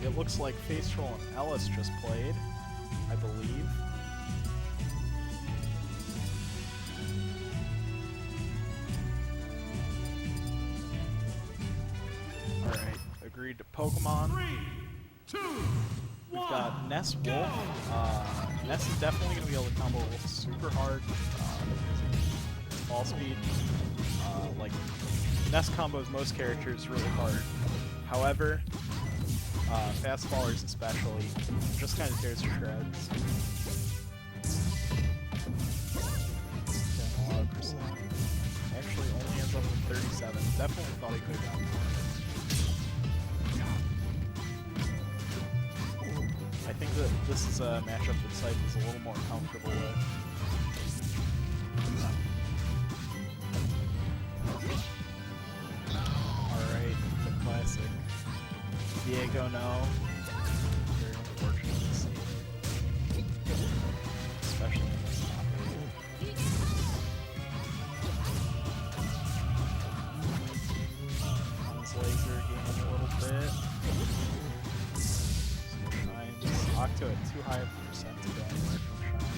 it looks like Faithful and Ellis just played, I believe. Alright, agreed to Pokemon. 3, 2, We've 1. got Ness Wolf. Ness is definitely going to be able to combo Wolf super hard because of its ball speed. Like, Ness combos most characters really hard. However, fast fallers especially, just kind of tears to shreds. Getting a lot of percent. Actually only ends up with 37. Definitely thought he could have gotten more. I think that this is a matchup that Scythe is a little more comfortable with. Alright, the classic. Diego, no. Very unfortunate to see. Especially in this topic. On his laser game a little bit. Octo at too high of a percent to go anywhere from Shine.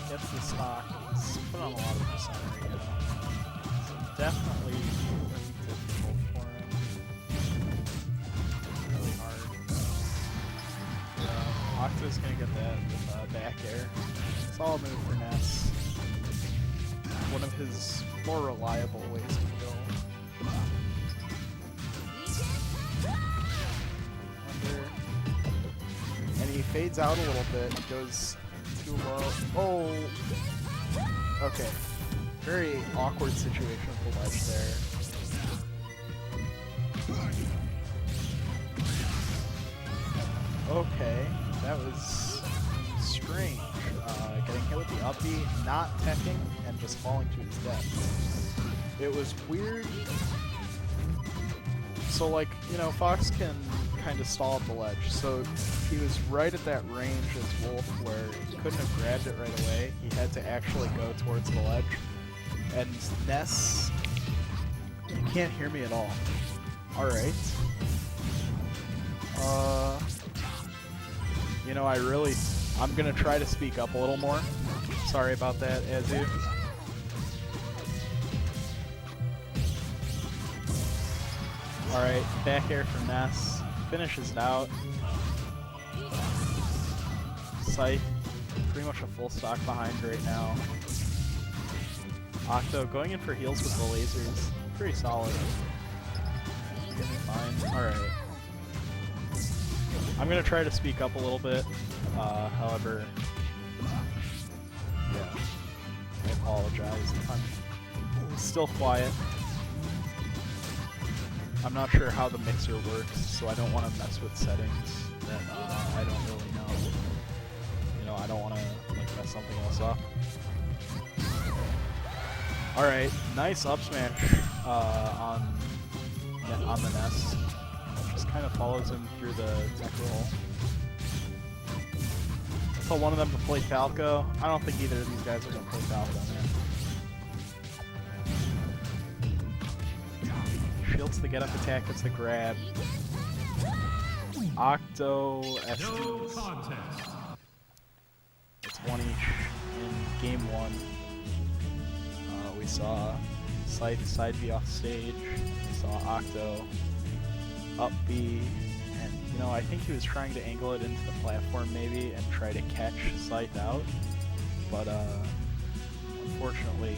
Gets the stock, he's put on a lot of percent right now. So definitely difficult for him. Really hard. Yeah, Octo's gonna get that with back air. Solid move for Ness. One of his more reliable ways to kill. Under. And he fades out a little bit, goes too low. Oh! Okay. Very awkward situation with the ledge there. Okay, that was strange. Getting hit with the up B, not teching, and just falling to his death. It was weird. So, like, you know, Fox can kind of stall at the ledge, so he was right at that range as Wolf where he couldn't have grabbed it right away. He had to actually go towards the ledge. And Ness, you can't hear me at all. Alright. You know, I'm gonna try to speak up a little more. Sorry about that, Azu. Alright, back air from Ness. Finishes it out. Scythe, pretty much a full stock behind right now. Octo going in for heals with the lasers. Pretty solid. He's gonna be fine. Alright. I'm gonna try to speak up a little bit. However, yeah. I apologize if I'm still quiet. I'm not sure how the mixer works, so I don't want to mess with settings that I don't really know. You know, I don't want to like mess something else up. All right, nice up smash on the Ness. Just kind of follows him through the tech roll. Tell one of them to play Falco. I don't think either of these guys are gonna play Falco, man. Shields the get-up attack, gets the grab. Octo, Estes. It's one each in game one. We saw Scythe side B off stage. We saw Octo up B. And, you know, I think he was trying to angle it into the platform maybe and try to catch Scythe out. But, unfortunately,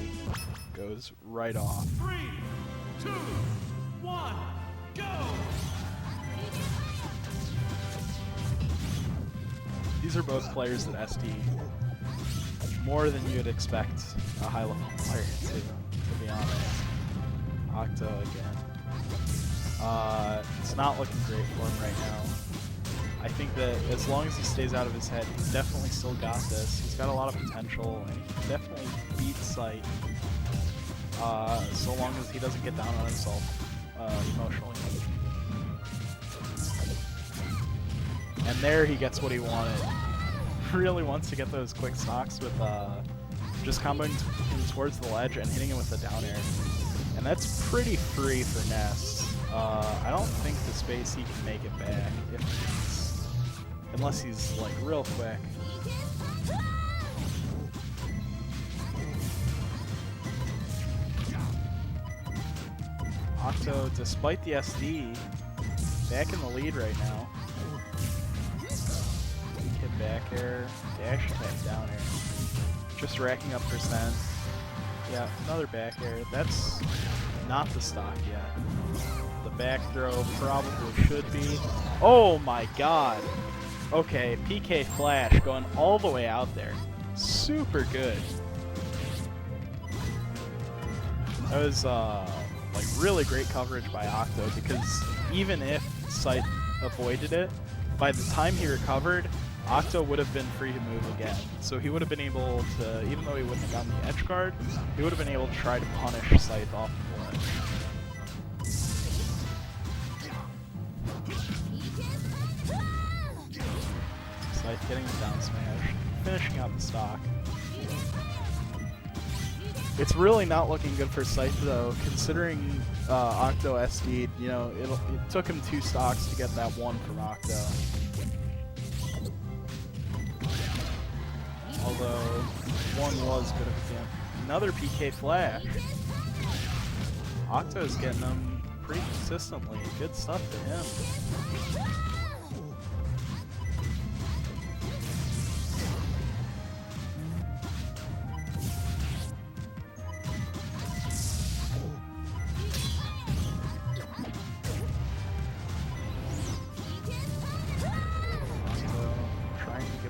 goes right off. 3, 2, 1, go! These are both players that SD more than you'd expect a high-level player to be honest. Octo again. It's not looking great for him right now. I think that as long as he stays out of his head, he's definitely still got this. He's got a lot of potential, and he can definitely beat Scythe. So long as he doesn't get down on himself emotionally. And there he gets what he wanted. Really wants to get those quick stocks with just comboing him towards the ledge and hitting him with the down air. And that's pretty free for Ness. I don't think the space he can make it back unless he's like real quick. Octo, despite the SD, back in the lead right now. Weak hit back air, dash attack down air. Just racking up percent. Yeah, another back air. That's not the stock yet. The back throw probably should be. Oh my god! Okay, PK Flash going all the way out there. Super good. That was like really great coverage by Octo, because even if Scythe avoided it, by the time he recovered, Octo would have been free to move again. So he would have been able to, even though he wouldn't have gotten the edge guard, he would have been able to try to punish Scythe off the ledge. Scythe getting the down smash, finishing out the stock. It's really not looking good for Scythe though, considering Octo SD'd. You know, it took him 2 stocks to get that one from Octo. Although, one was good again. Another PK Flash. Octo's getting them pretty consistently. Good stuff to him.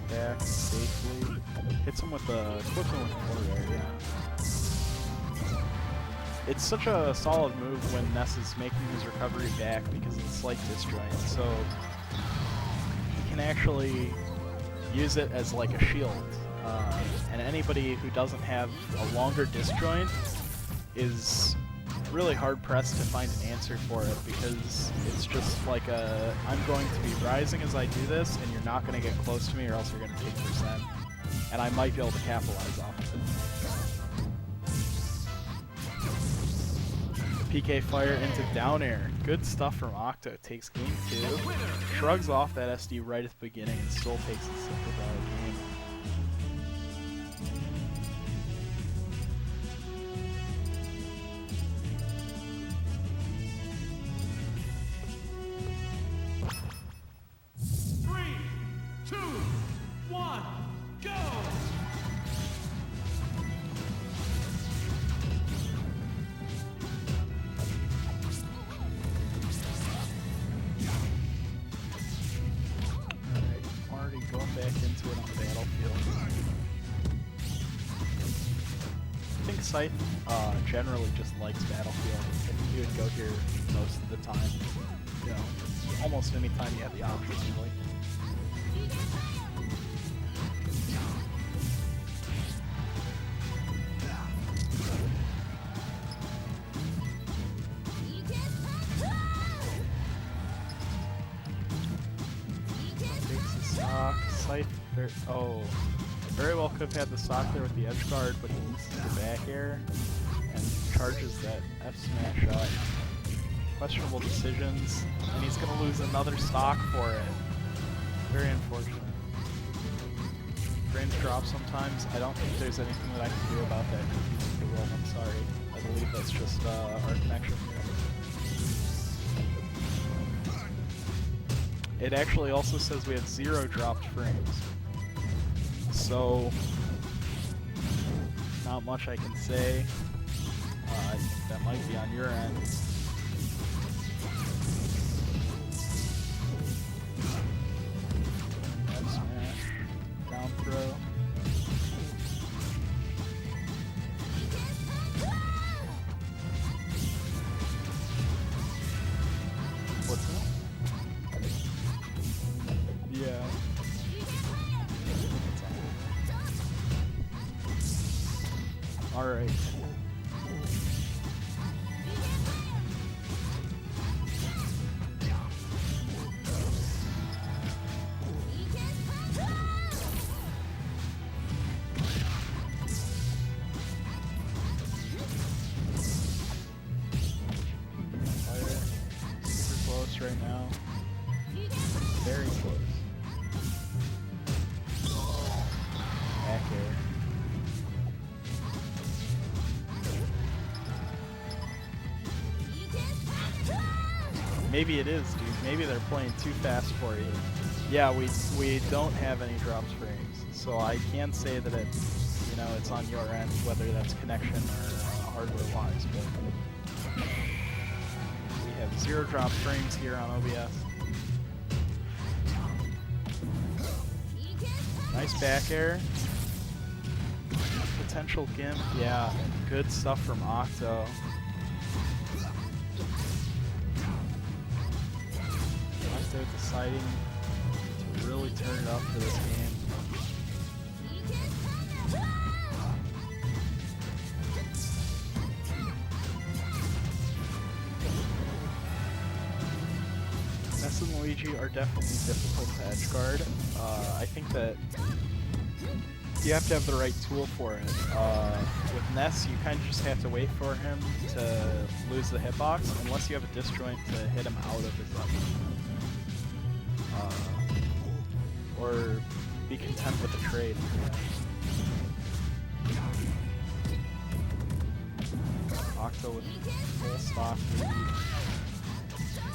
Back safely. Hits him with a quick one with the there, yeah. It's such a solid move when Ness is making his recovery back because it's slight disjoint, so he can actually use it as like a shield. And anybody who doesn't have a longer disjoint is really hard pressed to find an answer for it, because it's just like a, I'm going to be rising as I do this, and you're not going to get close to me or else you're going to take percent, and I might be able to capitalize off of it. PK fire into down air. Good stuff from Octo. Takes game 2. Shrugs off that SD right at the beginning and still takes the simple game. Into it on the battlefield. I think Scythe generally just likes battlefield. I think he would go here most of the time. You know, almost any time you have the option, really. Oh, very well could have had the stock there with the edge guard, but he uses the back air and charges that F smash up. Questionable decisions, and he's going to lose another stock for it. Very unfortunate. Frames drop sometimes. I don't think there's anything that I can do about that. I'm sorry. I believe that's just our connection here. It actually also says we have 0 dropped frames. So, not much I can say. I think that might be on your end. Up smash, down throw. Alright. Super close right now. Very close. Back air. Maybe it is, dude. Maybe they're playing too fast for you. Yeah, we don't have any drop springs, so I can say that it's, you know, it's on your end, whether that's connection or hardware-wise. But we have 0 drop springs here on OBS. Nice back air. Potential gimp, yeah. Good stuff from Octo. Octo deciding to really turn it up for this game. Ness and Luigi are definitely difficult to edge guard. I think that you have to have the right tool for it. With Ness, you kind of just have to wait for him to lose the hitbox, unless you have a disjoint to hit him out of his level. Or be content with the trade. Octo with full stock lead.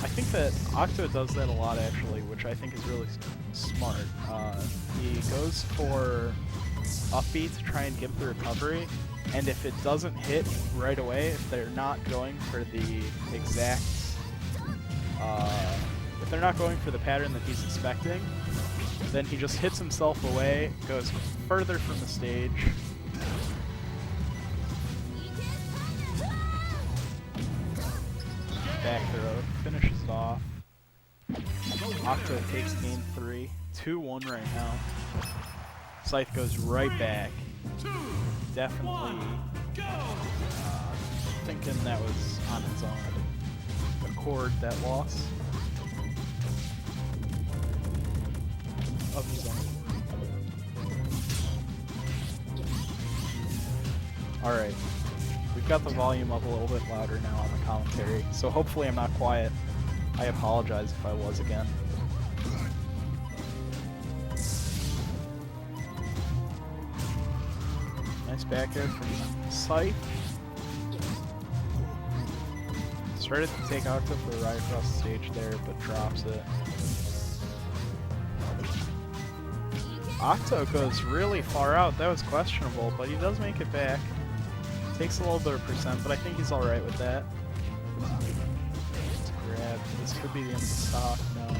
I think that Octo does that a lot actually, which I think is really smart. He goes for upbeat to try and gimp the recovery, and if it doesn't hit right away, if they're not going for the exact, if they're not going for the pattern that he's expecting, then he just hits himself away, goes further from the stage. Back throw, finishes it off. Octo takes game 3, 2-1 right now. Scythe goes right back. Definitely thinking that was on its own. Accord that loss of his own. Alright, we've got the volume up a little bit louder now on the commentary, so hopefully I'm not quiet. I apologize if I was again. Nice back air from Scythe. Started to take Octo for a ride across the stage there, but drops it. Octo goes really far out. That was questionable, but he does make it back. Takes a little bit of percent, but I think he's alright with that. Let's grab. This could be the end of the stock. No.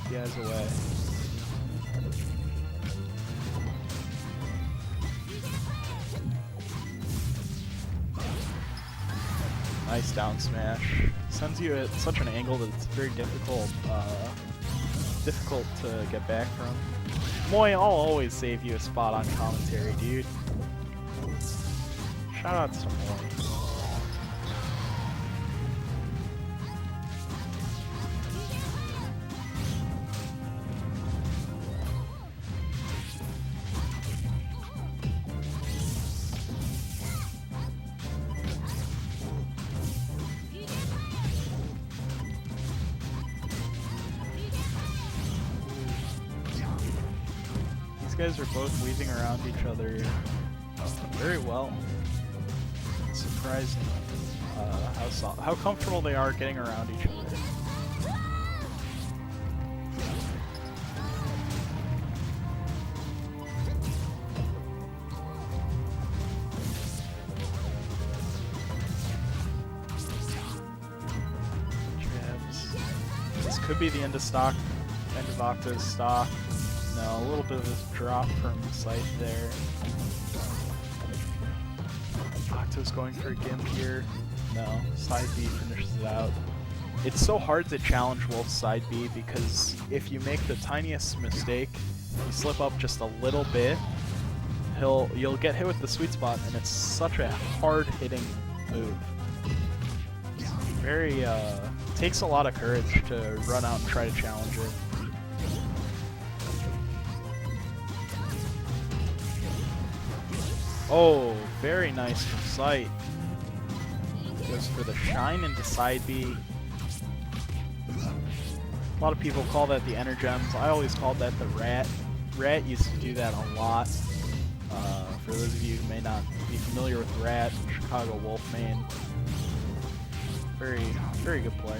He has away. Nice down smash. Sends you at such an angle that it's very difficult to get back from. Moy, I'll always save you a spot on commentary, dude. Shout out to Moy. These guys are both weaving around each other very well. It's surprising how comfortable they are getting around each other. Jabs. This could be the end of stock, end of Octo's stock. No, a little bit of a drop from Scythe there. Octo's going for a gimp here. No, side B finishes it out. It's so hard to challenge Wolf's side B because if you make the tiniest mistake, you slip up just a little bit, you'll get hit with the sweet spot, and it's such a hard hitting move. Very takes a lot of courage to run out and try to challenge it. Oh, very nice from Scythe. Goes for the shine into side B. A lot of people call that the Energems. I always called that the Rat. Rat used to do that a lot. For those of you who may not be familiar with Rat, Chicago Wolfman. Very, very good player.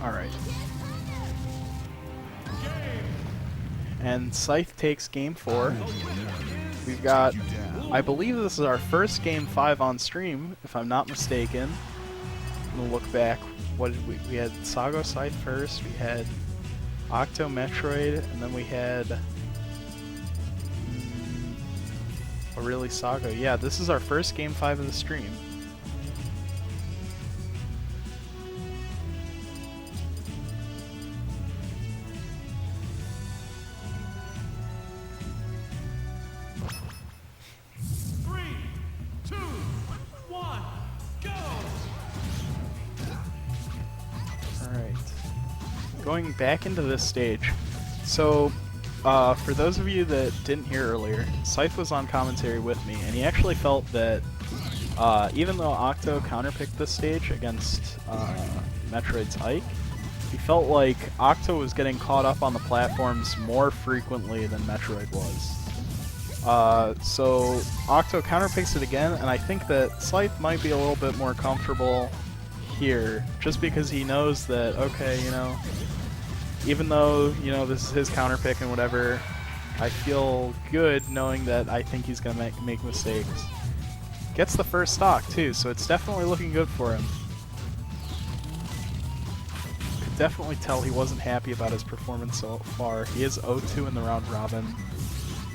Alright. And Scythe takes game 4. We've got, I believe this is our first game 5 on stream, if I'm not mistaken. We'll look back. What did we had Sago Scythe first, we had Octo Metroid, and then we had really Sago. Yeah, this is our first game 5 of the stream. Going back into this stage. So, for those of you that didn't hear earlier, Scythe was on commentary with me, and he actually felt that even though Octo counterpicked this stage against Metroid's Ike, he felt like Octo was getting caught up on the platforms more frequently than Metroid was. So Octo counterpicks it again, and I think that Scythe might be a little bit more comfortable here, just because he knows that, okay, you know, even though, you know, this is his counterpick and whatever, I feel good knowing that I think he's going to make mistakes. Gets the first stock, too, so it's definitely looking good for him. Could definitely tell he wasn't happy about his performance so far. He is 0-2 in the round robin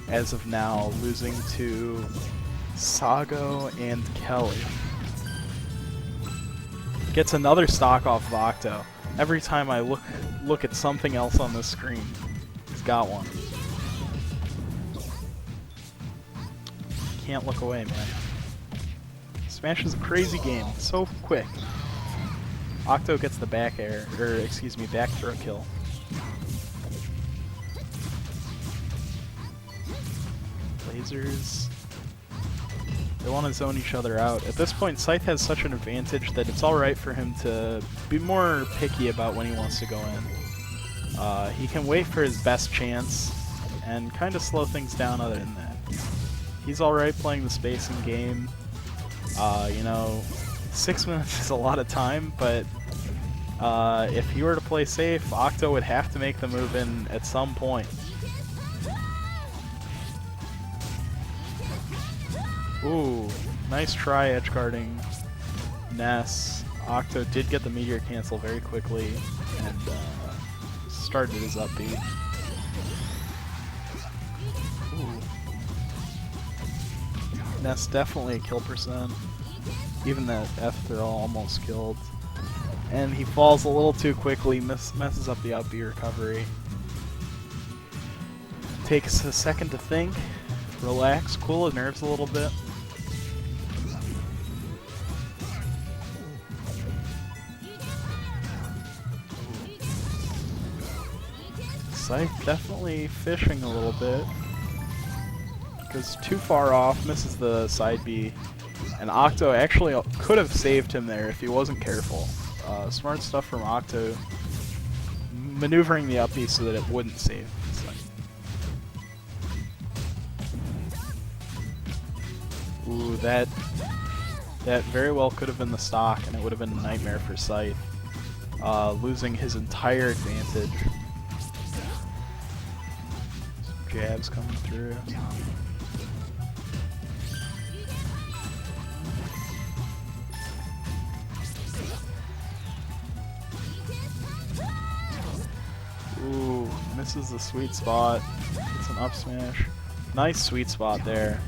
as of now, losing to Sago and Kelly. Gets another stock off of Octo. Every time I look at something else on this screen, he's got one. Can't look away, man. Smash is a crazy game, so quick. Octo gets the back air, or excuse me, back throw kill. Lasers. They want to zone each other out. At this point, Scythe has such an advantage that it's alright for him to be more picky about when he wants to go in. He can wait for his best chance and kind of slow things down other than that. He's alright playing the spacing game. You know, 6 minutes is a lot of time, but if he were to play safe, Octo would have to make the move in at some point. Ooh, nice try edgeguarding Ness. Octo did get the meteor cancel very quickly and started his up B. Ooh. Ness definitely a kill percent. Even that F throw almost killed. And he falls a little too quickly, messes up the up B recovery. Takes a second to think, relax, cool his nerves a little bit. Scythe definitely fishing a little bit. Goes too far off, misses the side B. And Octo actually could have saved him there if he wasn't careful. Smart stuff from Octo. Maneuvering the up B so that it wouldn't save Scythe. Ooh, that very well could have been the stock, and it would have been a nightmare for Scythe. Losing his entire advantage. Jabs coming through. Ooh, misses the sweet spot. It's an up smash. Nice sweet spot there.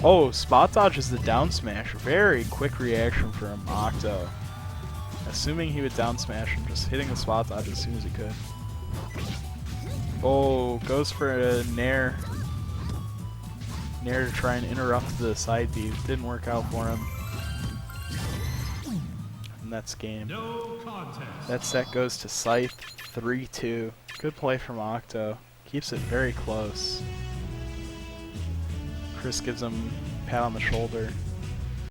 Oh, spot dodge is the down smash. Very quick reaction from Octo. assuming he would down smash and just hitting the spot dodge as soon as he could. Oh, goes for a nair. Nair to try and interrupt the side B. Didn't work out for him. And that's game. No contest. That set goes to Scythe, 3-2. Good play from Octo. Keeps it very close. Chris gives him a pat on the shoulder.